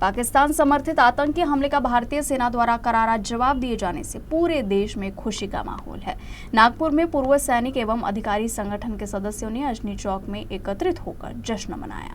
पाकिस्तान समर्थित आतंकी हमले का भारतीय सेना द्वारा करारा जवाब दिए जाने से पूरे देश में खुशी का माहौल है। नागपुर में पूर्व सैनिक एवं अधिकारी संगठन के सदस्यों ने अजनी चौक में एकत्रित होकर जश्न मनाया।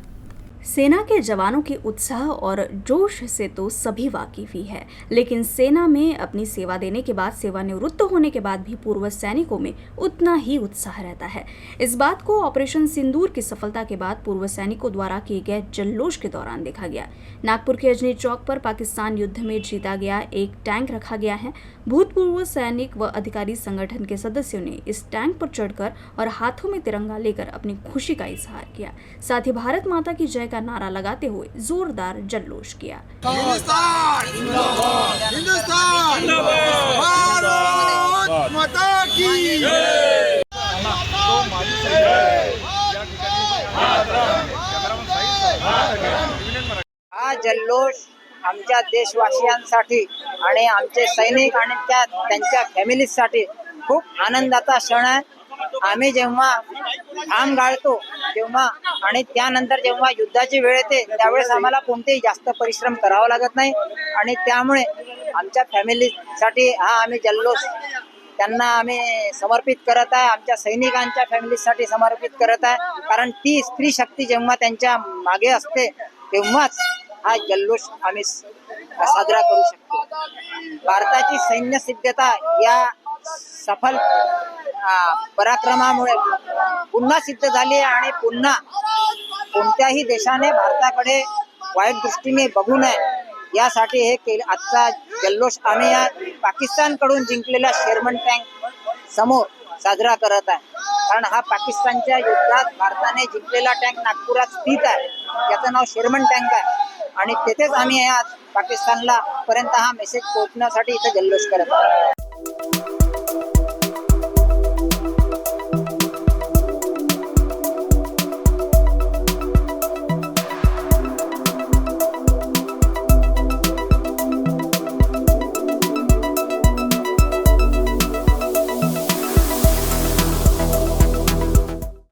सेना के जवानों के उत्साह और जोश से तो सभी वाकिफ ही है, लेकिन सेना में अपनी सेवा देने के बाद सेवानिवृत्त होने के बाद भी पूर्व सैनिकों में उतना ही उत्साह रहता है। इस बात को ऑपरेशन सिंदूर की सफलता के बाद पूर्व सैनिकों द्वारा किए गए जल्लोश के दौरान देखा गया। नागपुर के अजनी चौक पर पाकिस्तान युद्ध में जीता गया एक टैंक रखा गया है। भूतपूर्व सैनिक व अधिकारी संगठन के सदस्यों ने इस टैंक पर चढ़कर और हाथों में तिरंगा लेकर अपनी खुशी का इजहार किया। साथ ही भारत माता की जय का नारा लगाते हुए जोरदार जल्लोश किया। हिंदुस्तान जिंदाबाद, हिंदुस्तान जिंदाबाद, भारत माता की जय। हा जल्लोष आमच्या देशवासियांसाठी आणि आमचे सैनिक आणि त्यांच्या फॅमिलीजसाठी खूप आनंदाचा क्षण आहे। आम्ही जेव्हा घाम गाळतो तेव्हा आणि त्यानंतर जेव्हा युद्धाची वेळ येते त्यावेळेस आम्हाला कोणतेही जास्त परिश्रम करावा लागत नाही आणि त्यामुळे आमच्या फॅमिलीसाठी हा आम्ही जल्लोष त्यांना आम्ही समर्पित करत आहे। आमच्या सैनिकांच्या फॅमिलीसाठी समर्पित करत आहे, कारण ती स्त्री शक्ती जेव्हा त्यांच्या मागे असते तेव्हाच हा जल्लोष आम्ही साजरा करू शकतो। भारताची सैन्य सिद्धता या सफल पराक्रमामुळे पुन्हा सिद्ध झाली आणि पुन्हा कोणत्याही देशाने भारताकडे वाईट दृष्टीने बघू नये यासाठी हे आजचा जल्लोष आम्ही या पाकिस्तानकडून जिंकलेल्या शेरमन टँक समोर साजरा करत आहे। कारण हा पाकिस्तानच्या युद्धात भारताने जिंकलेला टँक नागपुरात स्थित आहे, याचं नाव शेरमन टँक आहे आणि तेथेच आम्ही आज पाकिस्तानला पर्यंत हा मेसेज पोहोचण्यासाठी इथे जल्लोष करत आहोत।